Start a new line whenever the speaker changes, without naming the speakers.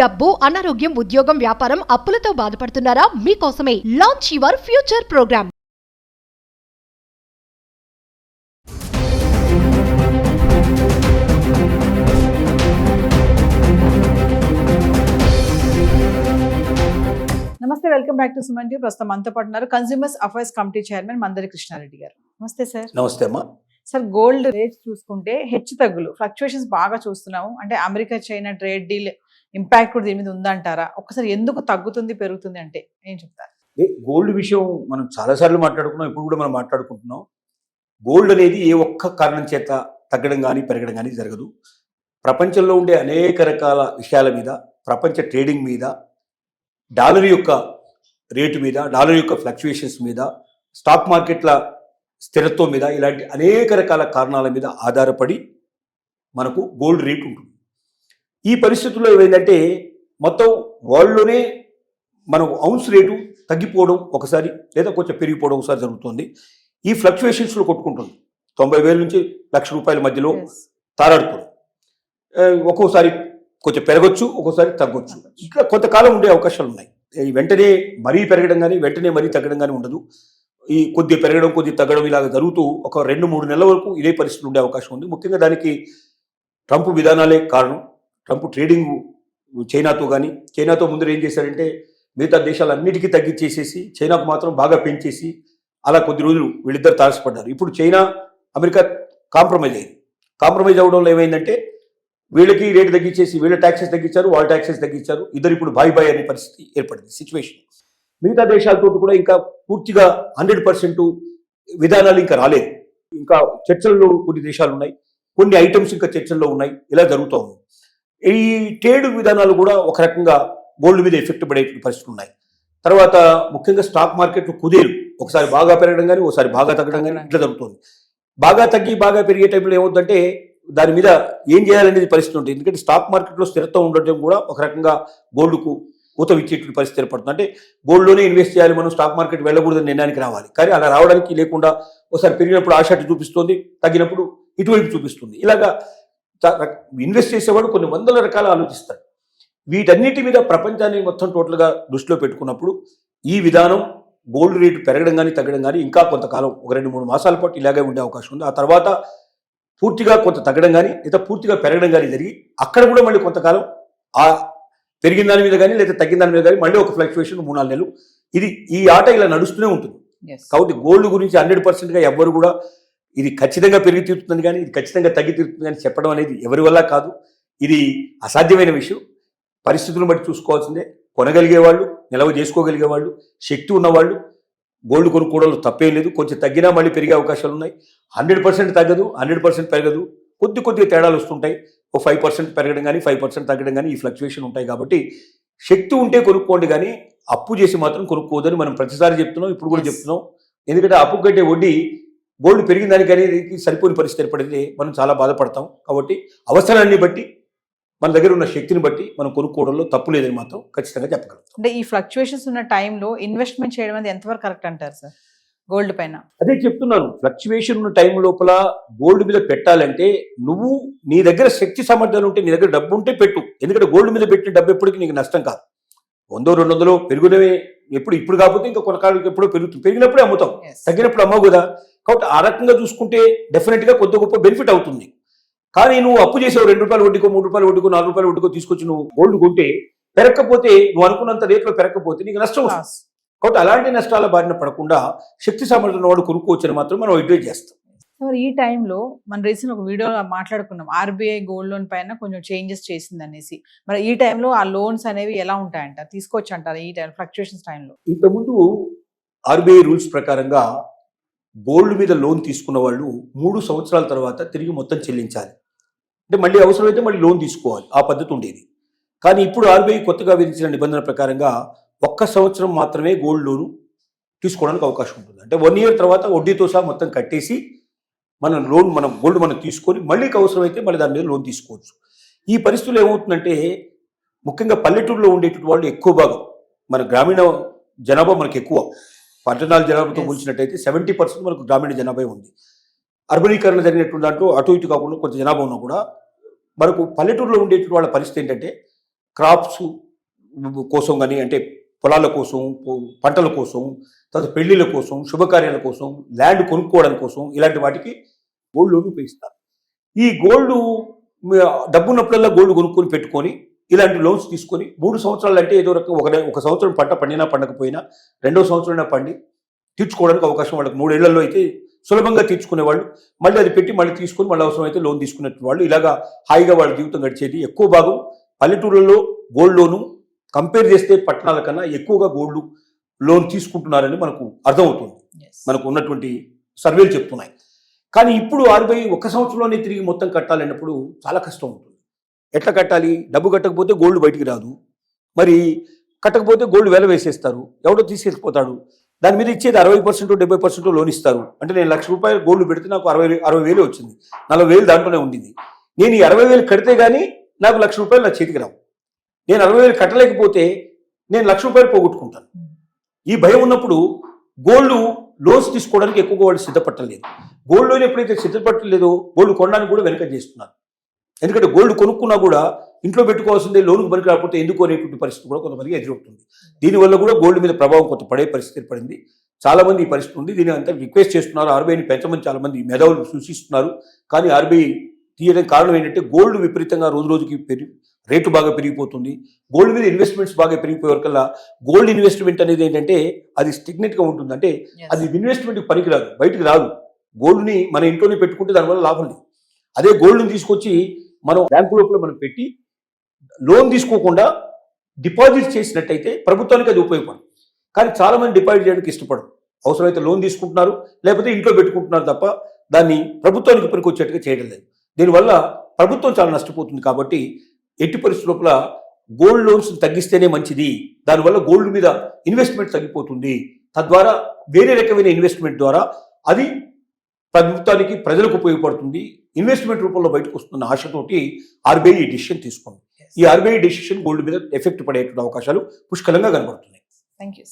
డబ్బు, అనారోగ్యం, ఉద్యోగం, వ్యాపారం, అప్పులతో బాధపడుతున్నారా? మీకోసమే లాంచ్ యువర్ ఫ్యూచర్ ప్రోగ్రామ్.
నమస్తే, welcome back to Suman TV. ప్రస్తుతం మనతో పాటు ఉన్నారు consumers affairs committee chairman Mandari Krishnareddy గారు. నమస్తే సార్.
నమస్తే అమ్మా.
సార్, గోల్డ్ రేట్ చూసుకుంటే హెచ్చు తగ్గులు ఫ్లక్చుయేషన్స్ బాగా చూస్తున్నాము. అంటే America China trade deal impact కూడా దీని మీద ఉందంటారా? ఒక్కసారి ఎందుకు తగ్గుతుంది పెరుగుతుంది అంటే ఏం చెప్తారు?
గోల్డ్ విషయం మనం చాలాసార్లు మాట్లాడుకున్నాం, ఇప్పుడు కూడా మనం మాట్లాడుకుంటున్నాం. గోల్డ్ అనేది ఏ ఒక్క కారణం చేత తగ్గడం కానీ పెరగడం కానీ జరగదు. ప్రపంచంలో ఉండే అనేక రకాల విషయాల మీద, ప్రపంచ ట్రేడింగ్ మీద, డాలర్ యొక్క రేటు మీద, డాలర్ యొక్క ఫ్లక్చుయేషన్స్ మీద, స్టాక్ మార్కెట్ల స్థిరత్వం మీద, ఇలాంటి అనేక రకాల కారణాల మీద ఆధారపడి మనకు గోల్డ్ రేట్ ఉంటుంది. ఈ పరిస్థితుల్లో ఏమైందంటే మొత్తం వరల్డ్లోనే మనం ఔన్స్ రేటు తగ్గిపోవడం ఒకసారి, లేదా కొంచెం పెరిగిపోవడం ఒకసారి జరుగుతుంది. ఈ ఫ్లక్చుయేషన్స్లో కొట్టుకుంటుంది. 90,000 నుంచి ₹1,00,000 మధ్యలో తారాడుతుంది. ఒక్కోసారి కొంచెం పెరగచ్చు, ఒక్కోసారి తగ్గొచ్చు. ఇట్లా కొంతకాలం ఉండే అవకాశాలు ఉన్నాయి. వెంటనే మరీ పెరగడం కానీ వెంటనే మరీ తగ్గడం కానీ ఉండదు. ఈ కొద్ది పెరగడం కొద్ది తగ్గడం ఇలాగ జరుగుతూ ఒక 2-3 నెలల వరకు ఇదే పరిస్థితులు ఉండే అవకాశం ఉంది. ముఖ్యంగా దానికి ట్రంప్ విధానాలే కారణం. ట్రంప్ ట్రేడింగ్ చైనాతో ముందర ఏం చేశారంటే మిగతా దేశాలన్నిటికీ తగ్గించేసేసి చైనాకు మాత్రం బాగా పెంచేసి అలా కొద్ది రోజులు వీళ్ళిద్దరు తారసపడ్డారు. ఇప్పుడు చైనా అమెరికా కాంప్రమైజ్ అయింది. కాంప్రమైజ్ అవ్వడంలో ఏమైందంటే వీళ్ళకి రేటు తగ్గించేసి వీళ్ళ ట్యాక్సెస్ తగ్గించారు, వాళ్ళ ట్యాక్సెస్ తగ్గించారు. ఇద్దరు ఇప్పుడు బాయ్ అనే పరిస్థితి ఏర్పడింది సిచ్యువేషన్. మిగతా దేశాలతో కూడా ఇంకా పూర్తిగా 100% విధానాలు ఇంకా రాలేదు. ఇంకా చర్చల్లో కొన్ని దేశాలు ఉన్నాయి, కొన్ని ఐటమ్స్ ఇంకా చర్చల్లో ఉన్నాయి. ఇలా జరుగుతూ ఉంది. ఈ ట్రేడ్ విధానాలు కూడా ఒక రకంగా గోల్డ్ మీద ఎఫెక్ట్ పడే పరిస్థితులు ఉన్నాయి. తర్వాత ముఖ్యంగా స్టాక్ మార్కెట్ కుదేలు ఒకసారి బాగా పెరగడం కానీ ఒకసారి బాగా తగ్గడం కానీ ఇట్లా జరుగుతుంది. బాగా తగ్గి బాగా పెరిగే టైంలో ఏమవుతుందంటే దాని మీద ఏం చేయాలనేది పరిస్థితి ఉంటుంది. ఎందుకంటే స్టాక్ మార్కెట్లో స్థిరత్వం ఉండటం కూడా ఒక రకంగా గోల్డ్కు ఊతం ఇచ్చేటువంటి పరిస్థితి ఏర్పడుతుంది. అంటే గోల్డ్లోనే ఇన్వెస్ట్ చేయాలి, మనం స్టాక్ మార్కెట్ వెళ్ళకూడదని నిర్ణయానికి రావాలి. కానీ అలా రావడానికి లేకుండా ఒకసారి పెరిగినప్పుడు ఆశ అటు చూపిస్తుంది, తగ్గినప్పుడు ఇటువైపు చూపిస్తుంది. ఇలాగా ఇన్వెస్ట్ చేసేవాడు కొన్ని వందల రకాల ఆలోచిస్తాడు. వీటన్నిటి మీద ప్రపంచాన్ని మొత్తం టోటల్గా దృష్టిలో పెట్టుకున్నప్పుడు ఈ విధానం గోల్డ్ రేటు పెరగడం కానీ తగ్గడం కానీ ఇంకా కొంతకాలం ఒక 2-3 మాసాల పాటు ఇలాగే ఉండే అవకాశం ఉంది. ఆ తర్వాత పూర్తిగా కొంత తగ్గడం కానీ లేదా పూర్తిగా పెరగడం కానీ జరిగి అక్కడ కూడా మళ్ళీ కొంతకాలం ఆ పెరిగిన దాని మీద కానీ లేదా తగ్గిన దాని మీద కానీ మళ్ళీ ఒక ఫ్లక్చుయేషన్ 3-4 నెలలు ఈ ఆట ఇలా నడుస్తూనే ఉంటుంది. కాబట్టి గోల్డ్ గురించి 100%గా ఎవ్వరు కూడా ఇది ఖచ్చితంగా పెరిగి తీరుతుంది కానీ ఇది ఖచ్చితంగా తగ్గి తీరుతుంది కానీ చెప్పడం అనేది ఎవరి వల్ల కాదు. ఇది అసాధ్యమైన విషయం. పరిస్థితులను బట్టి చూసుకోవాల్సిందే. కొనగలిగే వాళ్ళు, నిల్వ చేసుకోగలిగే వాళ్ళు, శక్తి ఉన్నవాళ్ళు గోల్డ్ కొనుక్కోవడంలో తప్పేం లేదు. కొంచెం తగ్గినా మళ్ళీ పెరిగే అవకాశాలు ఉన్నాయి. 100% తగ్గదు, 100% పెరగదు. కొద్దిగా తేడాలు వస్తుంటాయి. ఒక 5% పెరగడం కానీ 5% తగ్గడం కానీ ఈ ఫ్లక్చుయేషన్ ఉంటాయి. కాబట్టి శక్తి ఉంటే కొనుక్కోండి, కానీ అప్పు చేసి మాత్రం కొనుక్కోవద్దని మనం ప్రతిసారి చెప్తున్నాం, ఇప్పుడు కూడా చెప్తున్నాం. ఎందుకంటే అప్పు కట్టే వడ్డీ గోల్డ్ పెరిగిన దానికి అనేది సరిపోని పరిస్థితి ఏర్పడితే మనం చాలా బాధపడతాం. కాబట్టి అవసరాన్ని బట్టి మన దగ్గర ఉన్న శక్తిని బట్టి మనం కొనుక్కోవడంలో తప్పు లేదని మాత్రం ఖచ్చితంగా చెప్పగలుగుతాం.
అంటే ఈ ఫ్లక్చుయేషన్స్ ఉన్న టైంలో ఇన్వెస్ట్మెంట్ చేయడం అనేది ఎంతవరకు కరెక్ట్ అంటారు సార్ గోల్డ్ పైన?
అదే చెప్తున్నాను, ఫ్లక్చుయేషన్ ఉన్న టైం లోపల గోల్డ్ మీద పెట్టాలంటే నువ్వు నీ దగ్గర శక్తి సామర్థ్యాలు ఉంటే, నీ దగ్గర డబ్బు ఉంటే పెట్టు. ఎందుకంటే గోల్డ్ మీద పెట్టిన డబ్బు ఎప్పటికీ నీకు నష్టం కాదు. 100-200 పెరుగునవే ఇప్పుడు కాకపోతే ఇంకా కొనకాలం ఎప్పుడో పెరుగుతుంది. పెరిగినప్పుడే అమ్ముతాం, తగ్గినప్పుడు అమ్మవు కదా. కాబట్టి ఆ రకంగా చూసుకుంటే డెఫినెట్గా కొద్ది గొప్ప బెనిఫిట్ అవుతుంది. కానీ నువ్వు అప్పు చేసావు, ₹2 వడ్డీకో, ₹3 వడ్డీకో, ₹4 వడ్డీకో తీసుకొచ్చి నువ్వు గోల్డ్ కొంటే పెరగకపోతే, నువ్వు అనుకున్నంత రేట్లో పెరగకపోతే నీకు నష్టం వస్తుంది. కాబట్టి అలాంటి నష్టాల బారిన పడకుండా శక్తి సామర్థ్యం వాడు కొనుక్కోవచ్చని మాత్రం మనం అడ్వైజ్ చేస్తాం.
ఈ టైంలో మనం రీసెంట్ ఒక వీడియోలో మాట్లాడుకున్నాం, ఆర్బీఐ గోల్డ్ లోన్ పైన కొంచెం చేంజెస్ చేసింది అనేసి. మరి ఈ టైంలో ఆ లోన్స్ అనేవి ఎలా ఉంటాయంట, తీసుకోవచ్చు అంటారు ఈ టైం ఫ్లక్చుయేషన్స్ టైంలో?
ఇంతకుముందు ఆర్బీఐ రూల్స్ ప్రకారంగా గోల్డ్ మీద లోన్ తీసుకున్న వాళ్ళు 3 సంవత్సరాల తర్వాత తిరిగి మొత్తం చెల్లించాలి. అంటే మళ్ళీ అవసరమైతే మళ్ళీ లోన్ తీసుకోవాలి, ఆ పద్ధతి ఉండేది. కానీ ఇప్పుడు ఆర్బీఐ కొత్తగా విధించిన నిబంధన ప్రకారంగా 1 సంవత్సరం మాత్రమే గోల్డ్ లోను తీసుకోవడానికి అవకాశం ఉంటుంది. అంటే 1 ఇయర్ తర్వాత వడ్డీతో సహా మొత్తం కట్టేసి మనం గోల్డ్ మనం తీసుకొని మళ్ళీ అవసరమైతే మళ్ళీ దాని మీద లోన్ తీసుకోవచ్చు. ఈ పరిస్థితుల్లో ఏమవుతుందంటే ముఖ్యంగా పల్లెటూరులో ఉండేటువంటి వాళ్ళు ఎక్కువ భాగం, మన గ్రామీణ జనాభా మనకు ఎక్కువ. పట్టణాల జనాభాతో పోల్చినట్టయితే 70% మనకు గ్రామీణ జనాభా ఉంది. అర్బనీకరణ జరిగినటువంటి దాంట్లో అటు ఇటు కాకుండా కొంత జనాభా ఉన్నా కూడా మనకు పల్లెటూరులో ఉండేటువంటి వాళ్ళ పరిస్థితి ఏంటంటే క్రాప్స్ కోసం కానీ, అంటే పొలాల కోసం, పంటల కోసం, తర్వాత పెళ్లిళ్ళ కోసం, శుభకార్యాల కోసం, ల్యాండ్ కొనుక్కోవడం కోసం, ఇలాంటి వాటికి గోల్డ్ లోన్ ఉపయోగిస్తారు. ఈ గోల్డ్ డబ్బున్నప్పుడల్లా గోల్డ్ కొనుక్కొని పెట్టుకొని ఇలాంటి లోన్స్ తీసుకొని 3 సంవత్సరాలు అంటే ఏదో రకం ఒక సంవత్సరం పంట పండినా పండకపోయినా 2వ సంవత్సరం పండి తీర్చుకోవడానికి అవకాశం వాళ్ళకి 3 ఏళ్లలో అయితే సులభంగా తీర్చుకునేవాళ్ళు. మళ్ళీ అది పెట్టి మళ్ళీ తీసుకొని మళ్ళీ అవసరమైతే లోన్ తీసుకునే వాళ్ళు. ఇలాగా హాయిగా వాళ్ళ జీవితం గడిచేది. ఎక్కువ భాగం పల్లెటూళ్ళలో గోల్డ్ లోను కంపేర్ చేస్తే పట్టణాల కన్నా ఎక్కువగా గోల్డ్ లోన్ తీసుకుంటున్నారని మనకు అర్థమవుతుంది. మనకు ఉన్నటువంటి సర్వేలు చెప్తున్నాయి. కానీ ఇప్పుడు RBI 1 సంవత్సరంలోనే తిరిగి మొత్తం కట్టాలన్నప్పుడు చాలా కష్టం ఉంటుంది. ఎట్లా కట్టాలి? డబ్బు కట్టకపోతే గోల్డ్ బయటికి రాదు. మరి కట్టకపోతే గోల్డ్ వెల వేసేస్తారు, ఎవడో తీసుకెళ్ళిపోతాడు. దాని మీద ఇచ్చేది 60% 70% లోన్ ఇస్తారు. అంటే నేను ₹1,00,000 గోల్డ్ పెడితే నాకు 60,000 వచ్చింది, 40,000 దాంట్లోనే ఉండింది. నేను ఈ 60,000 కడితే కానీ నాకు ₹1,00,000 నా చేతికి రావు. నేను 60,000 కట్టలేకపోతే నేను ₹1,00,000 పోగొట్టుకుంటాను. ఈ భయం ఉన్నప్పుడు గోల్డ్ లోన్స్ తీసుకోవడానికి ఎక్కువగా వాళ్ళు సిద్ధపట్టలేదు. గోల్డ్ లోన్ ఎప్పుడైతే సిద్ధపట్టలేదో గోల్డ్ కొనడానికి కూడా వెనక చేస్తున్నారు. ఎందుకంటే గోల్డ్ కొనుక్కున్నా కూడా ఇంట్లో పెట్టుకోవాల్సిందే, లోన్కి పనికి రాకపోతే ఎందుకు అనేటువంటి పరిస్థితి కూడా కొంతమందికి ఎదురవుతుంది. దీనివల్ల కూడా గోల్డ్ మీద ప్రభావం కొంత పడే పరిస్థితి ఏర్పడింది. చాలా మంది ఈ పరిస్థితి ఉంది. దీని అంతా రిక్వెస్ట్ చేస్తున్నారు, RBIని పెంచమని చాలా మంది మేధావులు సూచిస్తున్నారు. కానీ RBI తీయడానికి కారణం ఏంటంటే గోల్డ్ విపరీతంగా రోజు రోజుకి రేటు బాగా పెరిగిపోతుంది. గోల్డ్ మీద ఇన్వెస్ట్మెంట్స్ బాగా పెరిగిపోయే వరకల్లా గోల్డ్ ఇన్వెస్ట్మెంట్ అనేది ఏంటంటే అది స్టిగ్నెట్గా ఉంటుంది. అంటే అది ఇన్వెస్ట్మెంట్కి పనికిరాదు, బయటికి రాదు. గోల్డ్ని మన ఇంట్లోనే పెట్టుకుంటే దానివల్ల లాభం లేదు. అదే గోల్డ్ని తీసుకొచ్చి మనం బ్యాంకు లోపల మనం పెట్టి లోన్ తీసుకోకుండా డిపాజిట్ చేసినట్టయితే ప్రభుత్వానికి అది ఉపయోగపడదు. కానీ చాలా మంది డిపాజిట్ చేయడానికి ఇష్టపడరు. అవసరమైతే లోన్ తీసుకుంటున్నారు, లేకపోతే ఇంట్లో పెట్టుకుంటున్నారు తప్ప దాన్ని ప్రభుత్వానికి పనికొచ్చేట్టుగా చేయడం లేదు. దీనివల్ల ప్రభుత్వం చాలా నష్టపోతుంది. కాబట్టి ఎట్టి పరిస్థితుల లోపల గోల్డ్ లోన్స్ తగ్గిస్తేనే మంచిది. దానివల్ల గోల్డ్ మీద ఇన్వెస్ట్మెంట్ తగ్గిపోతుంది. తద్వారా వేరే రకమైన ఇన్వెస్ట్మెంట్ ద్వారా అది ప్రభుత్వానికి, ప్రజలకు ఉపయోగపడుతుంది. ఇన్వెస్ట్మెంట్ రూపంలో బయటకు వస్తున్న ఆశతోటి RBI ఈ డిసిషన్ తీసుకుంది. ఈ RBI డిసిషన్ గోల్డ్ మీద ఎఫెక్ట్ పడేటువంటి అవకాశాలు పుష్కలంగా కనబడుతున్నాయి.
Thank you.